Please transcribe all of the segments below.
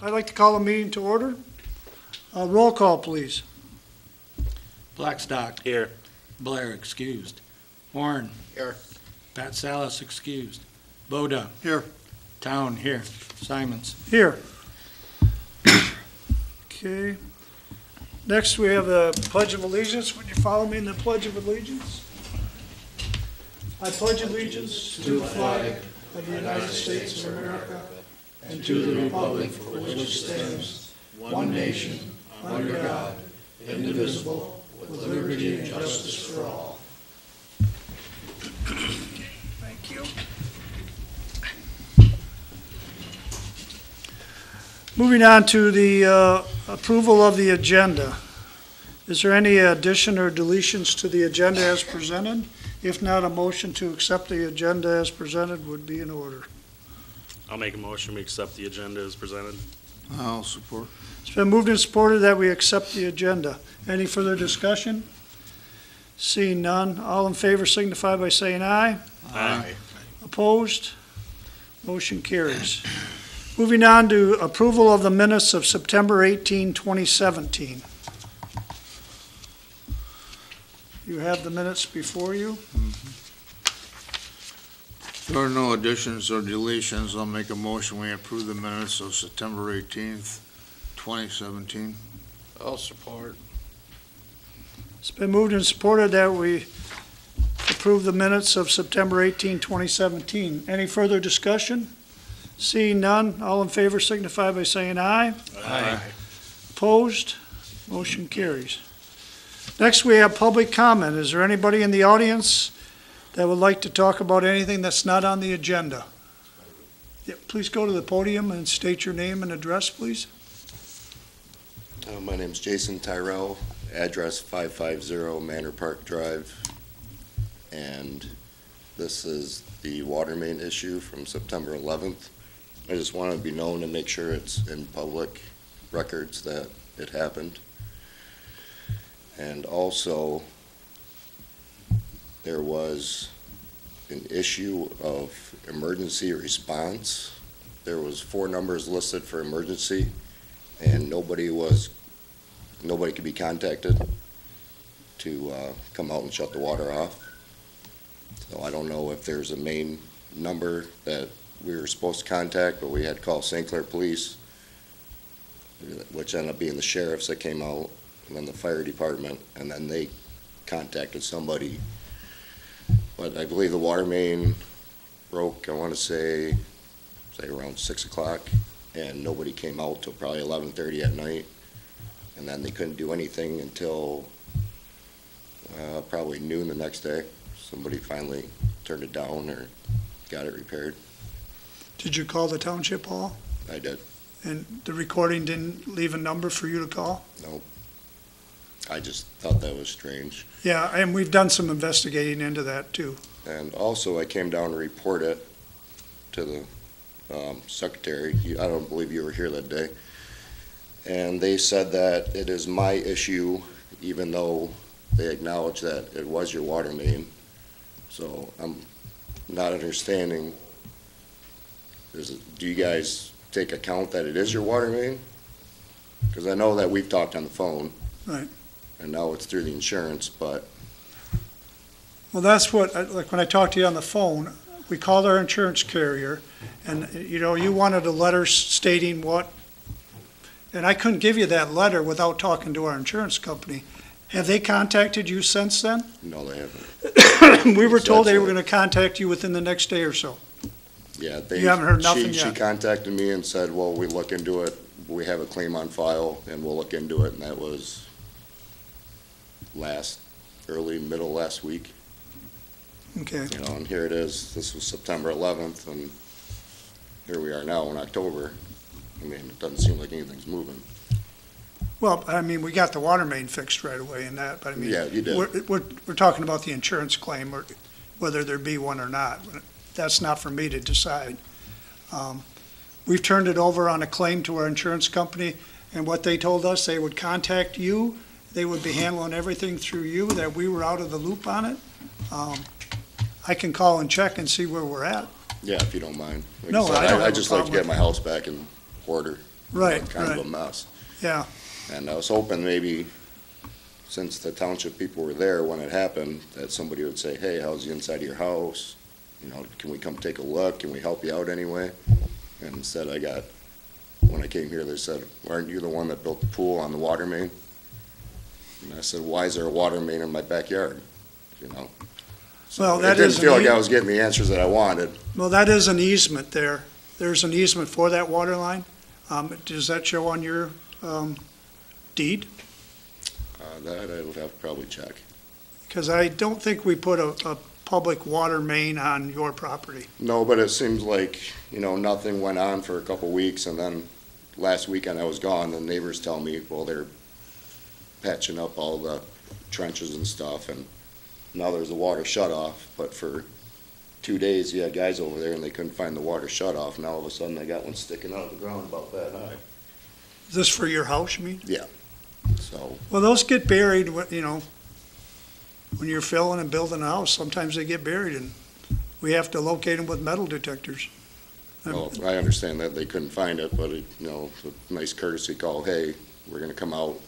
I'd like to call a meeting to order. Roll call, please. Blackstock. Here. Blair, excused. Warren. Here. Pat Salas, excused. Boda. Here. Town, here. Simons. Here. Okay. Next, we have the Pledge of Allegiance. Would you follow me in the Pledge of Allegiance? I pledge allegiance to the flag of the United States of America and to the republic for which it stands, one nation, under God, indivisible, with liberty and justice for all. Thank you. Moving on to the approval of the agenda. Is there any addition or deletions to the agenda as presented? If not, a motion to accept the agenda as presented would be in order. I'll make a motion, we accept the agenda as presented. I'll support. It's been moved and supported that we accept the agenda. Any further discussion? Seeing none, all in favor signify by saying aye. Aye. Opposed? Motion carries. Moving on to approval of the minutes of September 18, 2017. You have the minutes before you. There are no additions or deletions. I'll make a motion. We approve the minutes of September 18th, 2017. I'll support. It's been moved and supported that we approve the minutes of September 18, 2017. Any further discussion? Seeing none, all in favor signify by saying aye. Aye. Opposed? Motion carries. Next, we have public comment. Is there anybody in the audience that would like to talk about anything that's not on the agenda? Yeah, please go to the podium and state your name and address, please. My name's Jason Tyrell, address 550 Manor Park Drive, and this is the water main issue from September 11th. I just want to be known and make sure it's in public records that it happened. And also, there was an issue of emergency response. There was 4 numbers listed for emergency, and nobody could be contacted to come out and shut the water off. So I don't know if there's a main number that we were supposed to contact, but we had to call St. Clair Police, which ended up being the sheriffs that came out, and then the fire department, and then they contacted somebody. But I believe the water main broke, I want to say around 6 o'clock, and nobody came out till probably 11:30 at night. And then they couldn't do anything until probably noon the next day. Somebody finally turned it down or got it repaired. Did you call the township hall? I did. And the recording didn't leave a number for you to call? Nope. I just thought that was strange. Yeah, and we've done some investigating into that too. And also, I came down to report it to the secretary. I don't believe you were here that day. And they said that it is my issue, even though they acknowledged that it was your water main. So I'm not understanding, do you guys take account that it is your water main? Because I know that we've talked on the phone. Right. And now it's through the insurance, but Well, that's what, like when I talked to you on the phone, we called our insurance carrier, and, you know, you wanted a letter stating what, and I couldn't give you that letter without talking to our insurance company. Have they contacted you since then? no, they haven't. We were told they were gonna contact you within the next day or so. Yeah, You haven't heard nothing she yet? contacted me and said, well, we look into it, we have a claim on file, and we'll look into it, and that was middle last week, Okay. you know, and here it is. This was September 11th, and here we are now in October. I mean, it doesn't seem like anything's moving. Well, I mean, we got the water main fixed right away in that, but I mean. Yeah, you did. We're talking about the insurance claim, or whether there be one or not. That's not for me to decide. We've turned it over on a claim to our insurance company, and what they told us, they would contact you, they would be handling everything through you, that we were out of the loop on it. I can call and check and see where we're at. Yeah, if you don't mind. Like No, said, I don't have I'd a just like to problem get my house back in order. Right, Kind of right. a mess. Yeah. And I was hoping maybe, since the township people were there when it happened, that somebody would say, hey, how's the inside of your house? You know, can we come take a look? Can we help you out anyway? And instead when I came here, they said, aren't you the one that built the pool on the water main? And I said, why is there a water main in my backyard? You know? So Well, it that didn't is feel an like I was getting the answers that I wanted. Well, that is an easement there. There's an easement for that water line. Does that show on your deed? That I would have to probably check. Because I don't think we put a public water main on your property. No, but it seems like, you know, nothing went on for a couple weeks, and then last weekend I was gone, the neighbors tell me, well, they're patching up all the trenches and stuff, and now there's a water shut off, but for 2 days, you had guys over there and they couldn't find the water shut off. Now all of a sudden, they got one sticking out of the ground about that high. Is this for your house, you mean? So, Well, those get buried, you know, when you're filling and building a house, sometimes they get buried, and we have to locate them with metal detectors. well, I understand that they couldn't find it, but it, you know, a nice courtesy call, hey, we're gonna come out,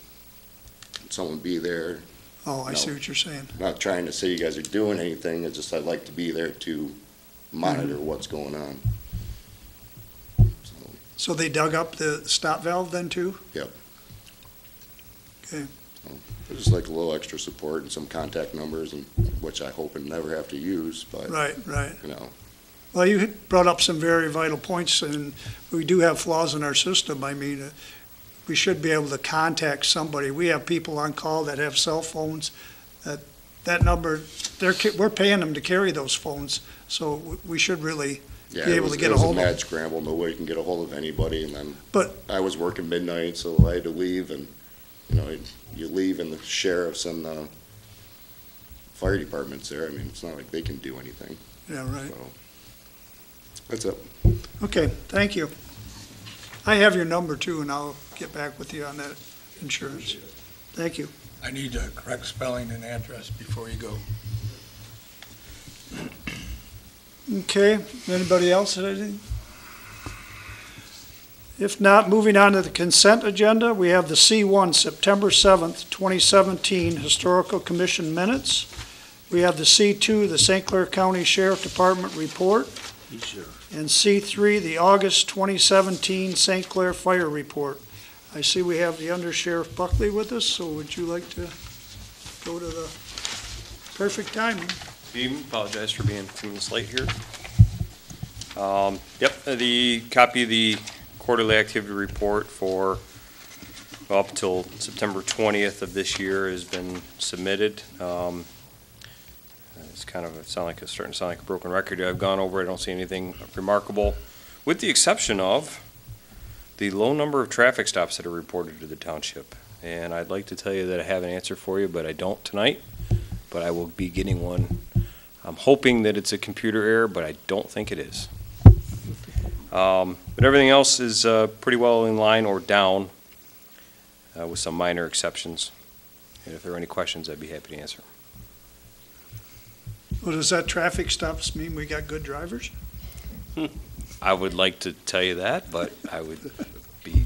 someone be there. Oh, I see No. what you're saying. Not trying to say you guys are doing anything, it's just I'd like to be there to monitor what's going on. So, So they dug up the stop valve then, too? Yep. Okay. I just like a little extra support and some contact numbers, and which I hope and never have to use, but, Right, right. you know, Well, you had brought up some very vital points, and we do have flaws in our system. I mean, we should be able to contact somebody. We have people on call that have cell phones. That number, we're paying them to carry those phones, so we should really yeah, be it able was, to get it a was a hold of mad scramble, nobody can get a hold of anybody, and then But- I was working midnight, so I had to leave, and, you know, you leave and the sheriffs and the fire department's there, I mean, it's not like they can do anything, Yeah, right. so. That's it. Okay, thank you. I have your number too, and I'll get back with you on that insurance. Thank you. I need a correct spelling and address before you go. Okay, anybody else have anything? If not, moving on to the consent agenda, we have the C1, September 7th, 2017 Historical Commission minutes. We have the C2, the St. Clair County Sheriff Department report. And C3, the August 2017 St. Clair Fire Report. I see we have the Under Sheriff Buckley with us, so would you like to go to the perfect timing? Apologize for being 2 minutes late here. Yep, the copy of the quarterly activity report for up till September 20th of this year has been submitted. It's kind of starting to sound like a broken record. I've gone over it, I don't see anything remarkable, with the exception of the low number of traffic stops that are reported to the township. And I'd like to tell you that I have an answer for you, but I don't tonight. But I will be getting one. I'm hoping that it's a computer error, but I don't think it is. But everything else is pretty well in line or down, with some minor exceptions. And if there are any questions, I'd be happy to answer. Well, does that traffic stops mean we got good drivers? I would like to tell you that, but I would be,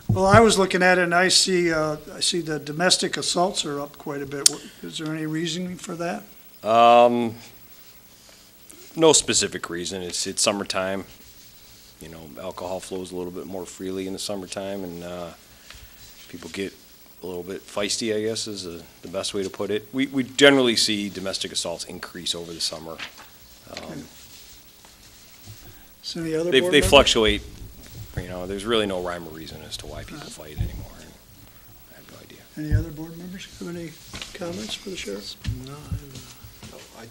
Well, I was looking at it and I see the domestic assaults are up quite a bit. Is there any reasoning for that? no specific reason. It's summertime. You know, alcohol flows a little bit more freely in the summertime, and people get a little bit feisty, I guess, is the best way to put it. We generally see domestic assaults increase over the summer. Is there any other They board members? fluctuate. You know, there's really no rhyme or reason as to why people fight anymore. I have no idea. Any other board members have any comments for the sheriff?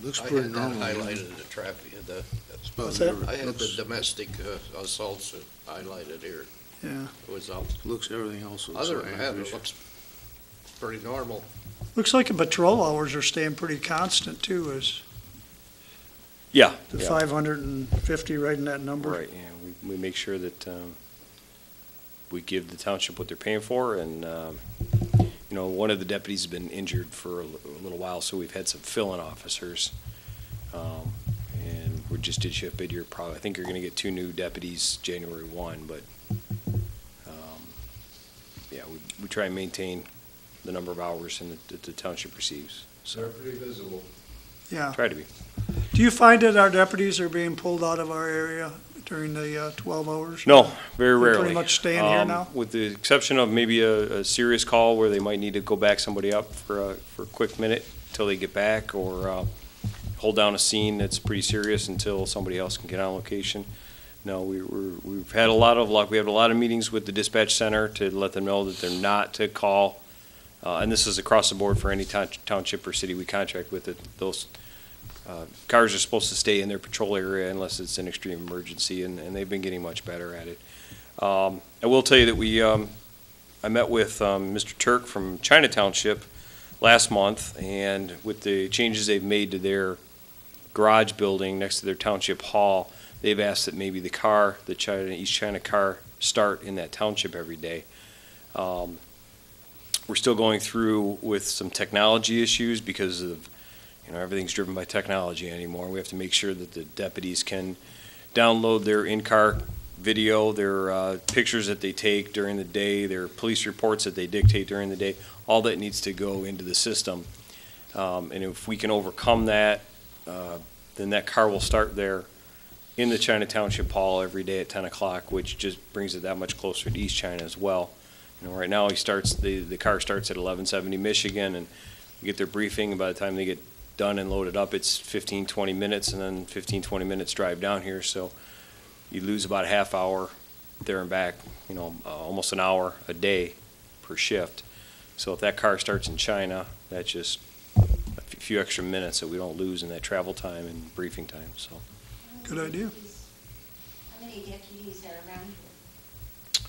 Looks I pretty had that normal. highlighted the traffic, What's that? I had the domestic assaults highlighted here. Yeah. It was up. Looks, everything else looks. Other than that, it looks pretty normal. Looks like the patrol hours are staying pretty constant too, is Yeah. the yeah. 550 right in that number? Right, yeah, we make sure that we give the township what they're paying for, and, you know, one of the deputies has been injured for a little while, so we've had some fill-in officers. And we just did shift bid here, probably, I think you're gonna get 2 new deputies January 1, but yeah, we try and maintain the number of hours that the township receives. They're pretty visible. Yeah. Try to be. Do you find that our deputies are being pulled out of our area during the 12 hours? No, very They're rarely. pretty much staying here now? With the exception of maybe a serious call where they might need to go back somebody up for a quick minute until they get back, or hold down a scene that's pretty serious until somebody else can get on location. No, we've had a lot of luck. We have a lot of meetings with the dispatch center to let them know that they're not to call. And this is across the board for any township or city we contract with, that those cars are supposed to stay in their patrol area unless it's an extreme emergency, and they've been getting much better at it. I will tell you that I met with Mr. Turk from China Township last month, and with the changes they've made to their garage building next to their township hall, they've asked that maybe the East China car start in that township every day. We're still going through with some technology issues because of, everything's driven by technology anymore. We have to make sure that the deputies can download their in-car video, their pictures that they take during the day, their police reports that they dictate during the day. All that needs to go into the system. And if we can overcome that, then that car will start there in the China Township Hall every day at 10 o'clock, which just brings it that much closer to East China as well. Right now the car starts at 1170 Michigan, and we get their briefing, and by the time they get done and loaded up, it's 15, 20 minutes, and then 15, 20 minutes drive down here. So you lose about a half hour there and back, almost an hour a day per shift. So if that car starts in China, that's just a few extra minutes that we don't lose in that travel time and briefing time. So Good idea. How many deputies are around here?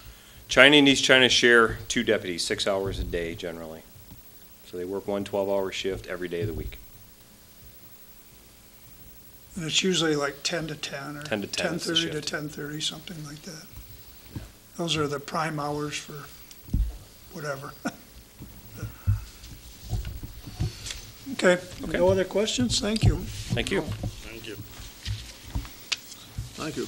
China and East China share 2 deputies, 6 hours a day generally. So they work one 12-hour shift every day of the week. And it's usually like 10 to 10 or 10 to 10 is the 10:30 to shift. 10:30, something like that. Those are the prime hours for whatever. Okay, no other questions? Thank you. Thank you. Thank you. Thank you.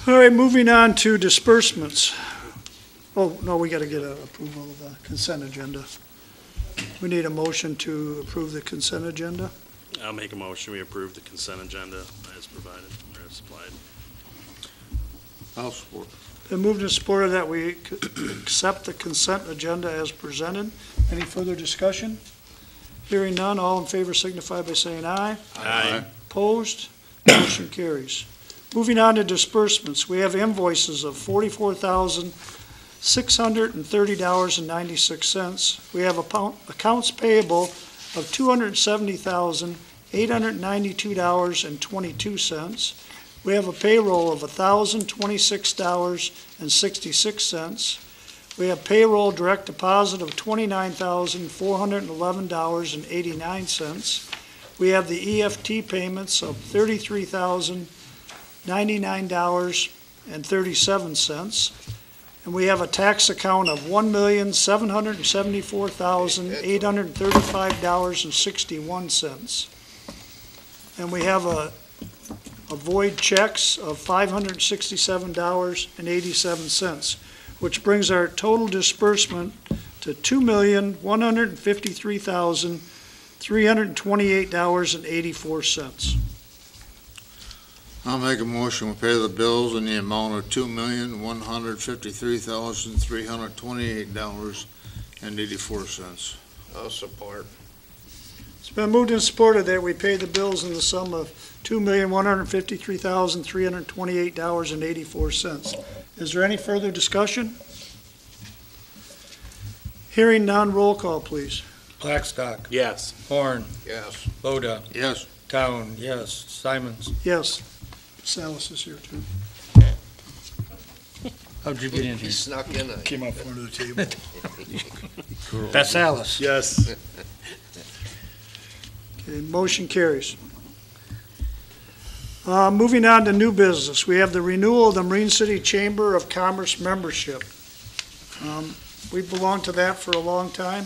All right, moving on to disbursements. Oh, no, we got to get a approval of the consent agenda. We need a motion to approve the consent agenda. I'll make a motion, we approve the consent agenda as provided, or as supplied. I'll support. Been moved and supported that we accept the consent agenda as presented. Any further discussion? Hearing none, all in favor signify by saying aye. Aye. Opposed? Motion carries. Moving on to disbursements, we have invoices of $44,630.96. We have accounts payable of $270,892.22. We have a payroll of $1,026.66. We have payroll direct deposit of $29,411.89. We have the EFT payments of $33,099.37. And we have a tax account of $1,774,835.61. And we have a void checks of $567.87, which brings our total disbursement to $2,153,328.84. I'll make a motion, we pay the bills in the amount of $2,153,328.84. I'll support. It's been moved and supported that we pay the bills in the sum of $2,153,328.84. Is there any further discussion? Hearing none, roll call, please. Blackstock, Yes. Horn, Yes. Boda, Yes. Town, yes, Simons. Yes. Salas is here, too. How'd you get in He here? snuck in. Came up front of the table. That's Alice. Yes. Okay, motion carries. Moving on to new business, we have the renewal of the Marine City Chamber of Commerce membership. We've belonged to that for a long time.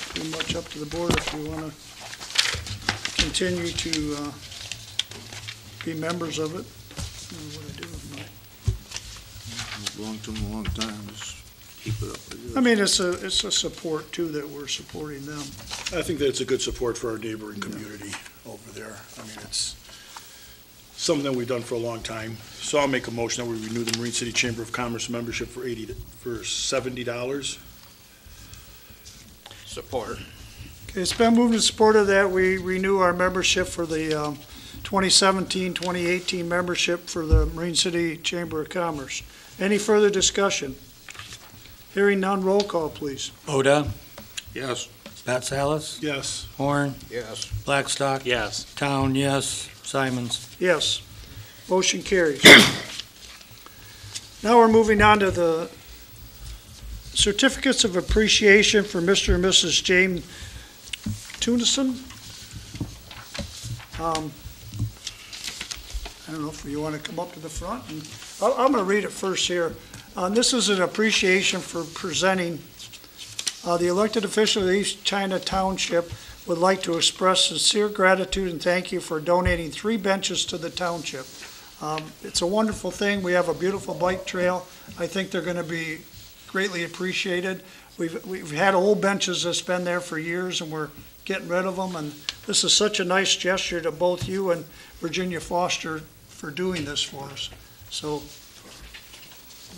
Pretty much up to the board if you want to continue to be members of it. I don't know what I do with Belonged to them a long time, just keep it up. I mean, it's a support too, that we're supporting them. I think that it's a good support for our neighboring community over there. I mean, it's something that we've done for a long time. So I'll make a motion that we renew the Marine City Chamber of Commerce membership for $70. Support. Okay, it's been moved and supported that we renew our membership for the 2017-2018 membership for the Marine City Chamber of Commerce. Any further discussion? Hearing none, roll call, please. Oda, Yes. Pat Salas, Yes. Horn, Yes. Blackstock, Yes. Town, yes, Simons. Yes. Motion carries. Now we're moving on to the certificates of appreciation for Mr. and Mrs. James Tunison. I don't know if you want to come up to the front. I'm going to read it first here. This is an appreciation for presenting. The elected official of East China Township would like to express sincere gratitude and thank you for donating 3 benches to the township. It's a wonderful thing. We have a beautiful bike trail. I think they're going to be greatly appreciated. We've had old benches that's been there for years, and we're getting rid of them. And this is such a nice gesture to both you and Virginia Foster for doing this for us. So,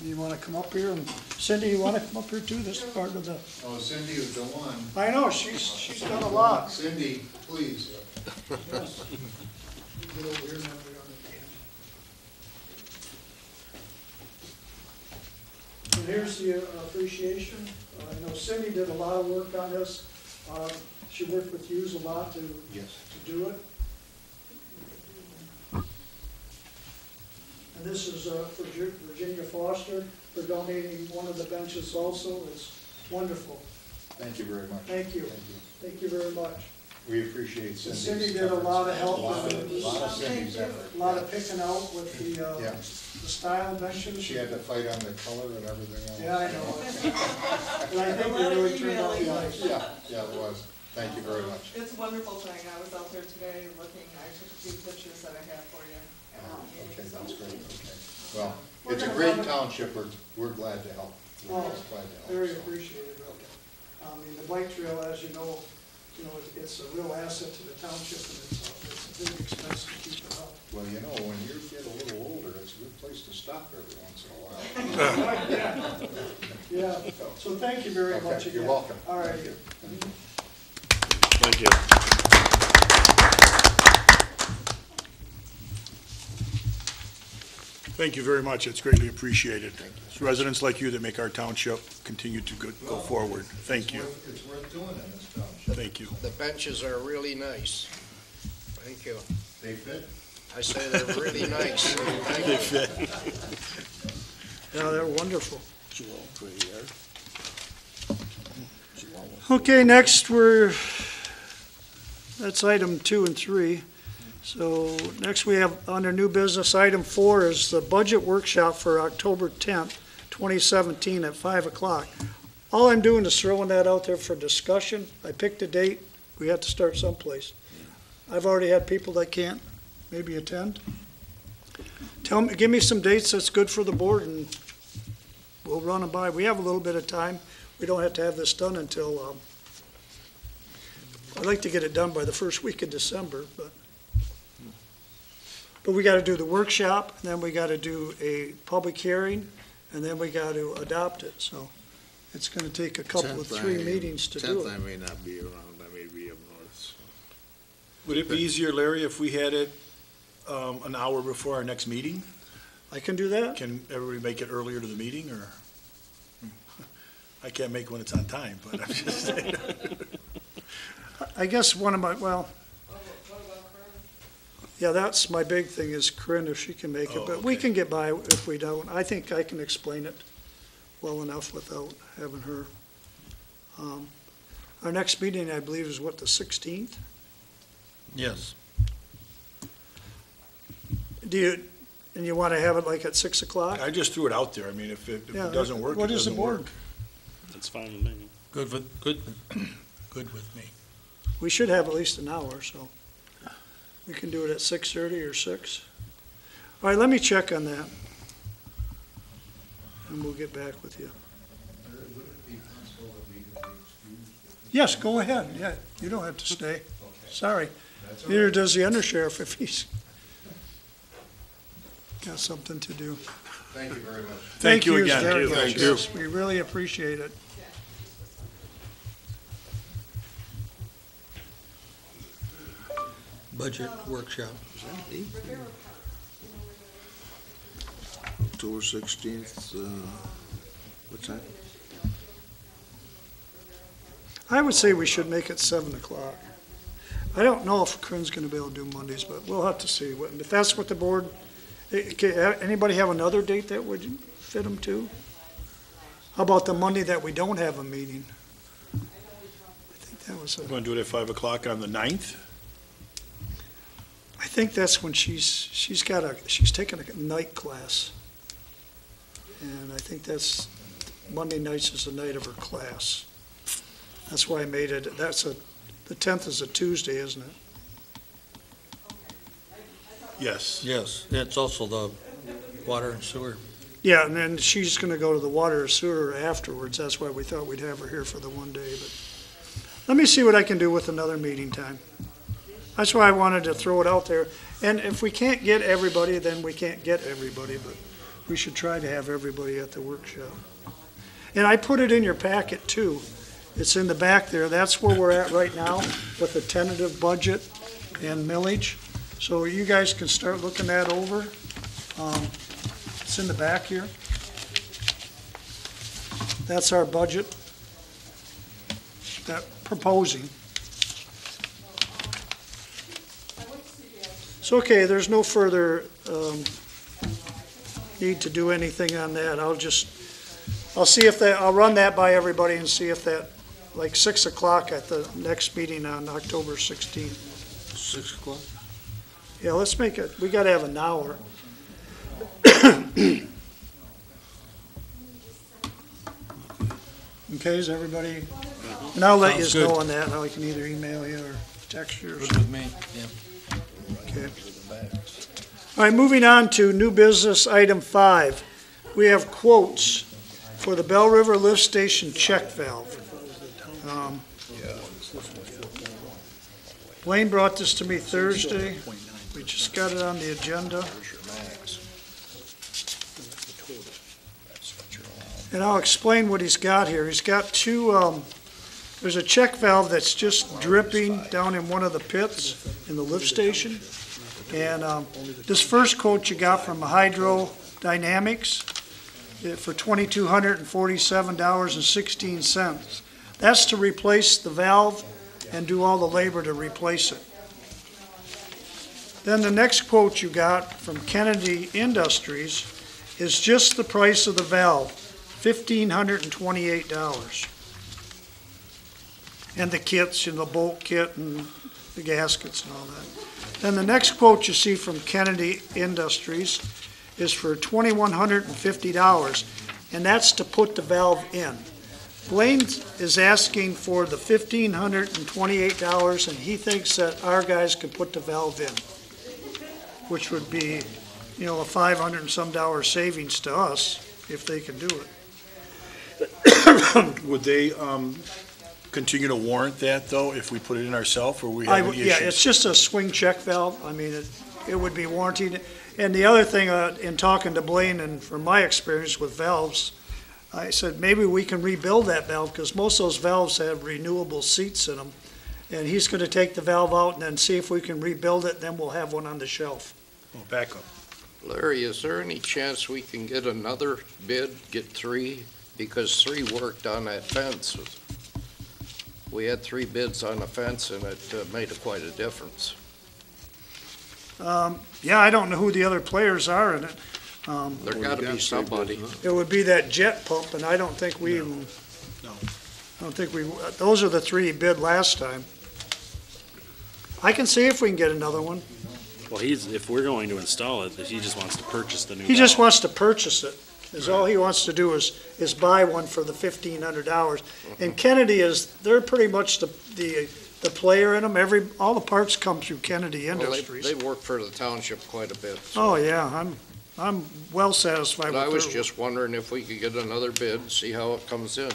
you want to come up here? And Cindy, you want to come up here too? This is part of the, Oh, Cindy was the one. I know, she's done a lot. Cindy, please. Yes. Get over here now, we're on the And here's the appreciation. I know Cindy did a lot of work on this. She worked with Hughes a lot to do it. And this is for Virginia Foster for donating one of the benches also. It's wonderful. Thank you very much. Thank you. Thank you very much. We appreciate And Cindy's. Cindy did a lot of help. A lot of Cindy's effort. A lot of picking out with Yeah. the style benches. She had to fight on the color and everything else. Yeah, I know. And I think they really turned out nice. Yeah, it was. Thank you very much. It's a wonderful thing. I was out there today looking, I took a few pictures that I have for you. Okay, that's great, okay. Well, it's a great township, we're glad to help. We're Oh, just glad to help. very so. appreciated. I mean, the bike trail, as you know, it's a real asset to the township, and it's a big expense to keep it up. Well, you know, when you get a little older, it's a good place to stop every once in a while. Yeah, so thank you very Okay, much again. you're welcome. All right. Thank you. Thank you. Thank you very much. It's greatly appreciated. It's residents like you that make our township continue to go forward. Thank you. It's worth doing in this township. Thank you. The benches are really nice. Thank you. They fit? I say they're really nice. Thank you. Yeah, they're wonderful. Okay, next that's item 2 and 3. So next we have under new business, item 4 is the budget workshop for October 10th, 2017 at 5 o'clock. All I'm doing is throwing that out there for discussion. I picked a date. We have to start someplace. I've already had people that can't maybe attend. Give me some dates that's good for the board and we'll run them by. We have a little bit of time. We don't have to have this done until, I'd like to get it done by the first week of December, but we got to do the workshop, and then we got to do a public hearing, and then we got to adopt it, so it's going to take a couple of 3 meetings to do 10th, I it. may not be around, I may be up north. So. Would it be easier, Larry, if we had it an hour before our next meeting? I can do that. Can everybody make it earlier to the meeting, or? I can't make when it's on time, but I'm just saying. I guess one of my, well, What about Corinne? yeah, that's my big thing is Corinne, if she can make it, Oh, but we okay. can get by if we don't. I think I can explain it well enough without having her. Our next meeting, I believe, is what, the 16th? Yes. And you want to have it like at 6 o'clock? I just threw it out there. I mean, if it Yeah, doesn't work, it what is the doesn't board? work. That's fine with me. Good with me. We should have at least an hour, so we can do it at 6:30 or 6. All right, let me check on that. and we'll get back with you. Yes, go ahead, yeah, you don't have to stay, sorry. Neither does the undersheriff if he's got something to do. Thank you very much. Thank you again. very much, Thank you. yes, we really appreciate it. Budget workshop. October 16th, what's that? I would say we should make it 7 o'clock. I don't know if Corinne's gonna be able to do Mondays, but we'll have to see. If that's what the board, anybody have another date that would fit them to? How about the Monday that we don't have a meeting? I think that was Want to do it at 5 o'clock on the 9th? I think that's when she's taking a night class. And I think that's, Monday nights is the night of her class. That's why I made it, the 10th is a Tuesday, isn't it? Yes. Yes, it's also the water and sewer. Yeah, and then she's gonna go to the water or sewer afterwards, that's why we thought we'd have her here for the one day, but let me see what I can do with another meeting time. That's why I wanted to throw it out there, and if we can't get everybody, then we can't get everybody, but we should try to have everybody at the workshop. And I put it in your packet too, it's in the back there, that's where we're at right now with the tentative budget and millage, so you guys can start looking that over. It's in the back here. That's our budget. That proposing. It's okay, there's no further need to do anything on that. I'll see if I'll run that by everybody and see if that, like 6 o'clock at the next meeting on October 16th. 6 o'clock? Yeah, let's make it, we gotta have an hour. Okay, is everybody, and I'll let you Sounds know good. on that, and I can either email you or text you or Good something. with me, yeah. Okay. All right, moving on to new business, item 5. We have quotes for the Bell River Lift Station check valve. Blaine brought this to me Thursday. We just got it on the agenda. And I'll explain what he's got here. He's got two, there's a check valve that's just dripping down in one of the pits in the lift station. And this first quote you got from Hydrodynamics for $2,247.16. That's to replace the valve and do all the labor to replace it. Then the next quote you got from Kennedy Industries is just the price of the valve, $1,528. And the kits, the bolt kit and the gaskets and all that. Then the next quote you see from Kennedy Industries is for $2,150, and that's to put the valve in. Blaine is asking for the $1,528, and he thinks that our guys can put the valve in, which would be, a $500 and some savings to us if they can do it. Would they continue to warrant that, though, if we put it in ourselves, or we have any issues? Yeah, it's just a swing check valve. I mean, it would be warranted. And the other thing, in talking to Blaine, and from my experience with valves, I said, maybe we can rebuild that valve, because most of those valves have renewable seats in them. And he's gonna take the valve out and then see if we can rebuild it, then we'll have one on the shelf. Oh, backup. Larry, is there any chance we can get another bid, get 3? Because 3 worked on that fence. We had 3 bids on the fence, and it made quite a difference. Yeah, I don't know who the other players are in it. There gotta be somebody. It would be that jet pump, and I don't think we even, No. I don't think those are the 3 bid last time. I can see if we can get another one. Well, if we're going to install it, he just wants to purchase the new He just valve. wants to purchase it, is all he wants to do is buy one for the $1,500. And Kennedy they're pretty much the player in them, all the parts come through Kennedy Well, Industries. they work for the township quite a bit. So Oh, yeah, I'm well satisfied But with I was their- just wondering if we could get another bid and see how it comes in.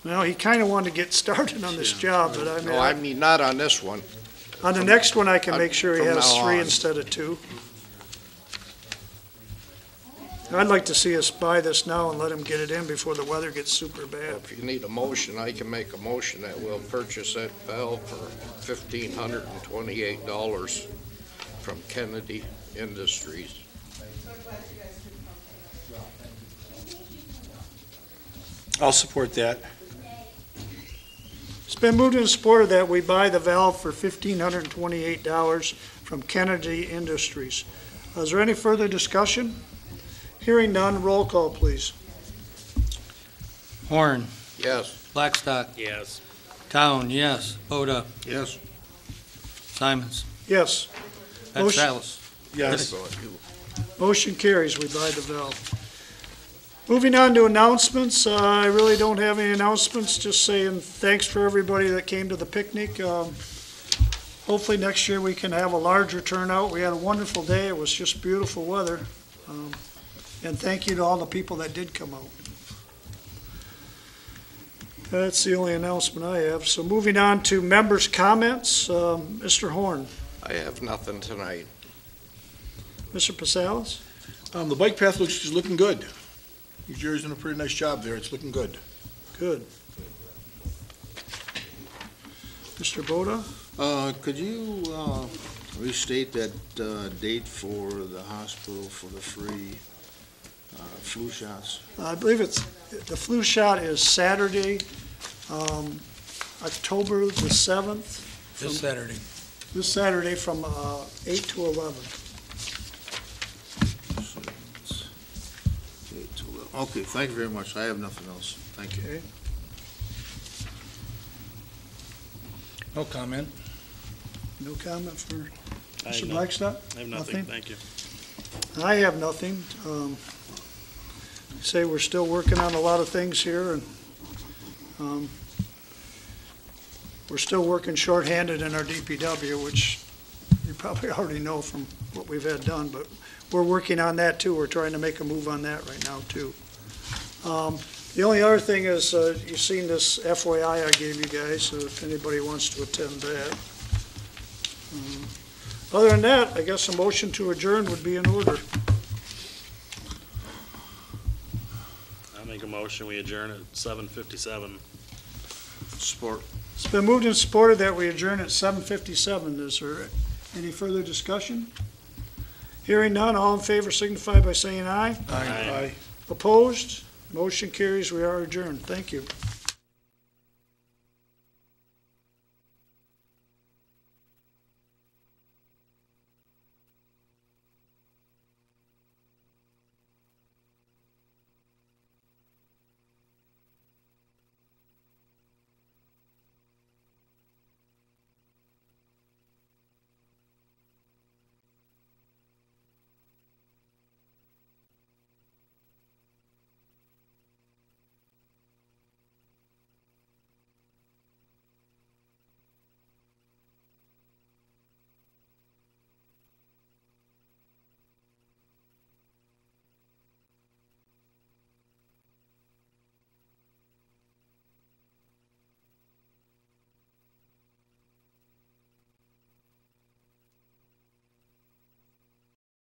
Well, he kind of wanted to get started on this job, but No, I I mean, mean, not on this one. on the next one, I can make sure he From has now 3 on. instead of 2. I'd like to see us buy this now and let him get it in before the weather gets super bad. If you need a motion, I can make a motion that we'll purchase that valve for $1,528 from Kennedy Industries. I'll support that. It's been moved and supported that we buy the valve for $1,528 from Kennedy Industries. Is there any further discussion? Hearing none, roll call, please. Horn, Yes. Blackstock, Yes. Town, yes. Boda, Yes. Simons. Yes. That's Motion- Salas. Yes. Motion carries, we buy the valve. Moving on to announcements, I really don't have any announcements, just saying thanks for everybody that came to the picnic. Hopefully next year we can have a larger turnout. We had a wonderful day, it was just beautiful weather. And thank you to all the people that did come out. That's the only announcement I have. So moving on to members' comments, Mr. Horn, I have nothing tonight. Mr. Pasales? The bike path looks, is looking good. Jerry's doing a pretty nice job there. It's looking good. Good. Mr. Boda? Could you, restate that, date for the hospital for the free, flu shots? I believe the flu shot is Saturday, October the 7th. This Saturday. This Saturday from 8 to 11. Okay, thank you very much. I have nothing else. Thank you. Okay. No comment. No comment for I have Mr. no- Blackstock? I have nothing, thank you. I have nothing. Say we're still working on a lot of things here, and we're still working shorthanded in our DPW, which you probably already know from what we've had done, but we're working on that too. We're trying to make a move on that right now too. The only other thing is, you've seen this FYI I gave you guys, so if anybody wants to attend that. Other than that, I guess a motion to adjourn would be in order. I'll make a motion, we adjourn at 7:57. Support. It's been moved and supported that we adjourn at 7:57. Is there any further discussion? Hearing none, all in favor signify by saying aye. Aye. Opposed? Motion carries. We are adjourned. Thank you.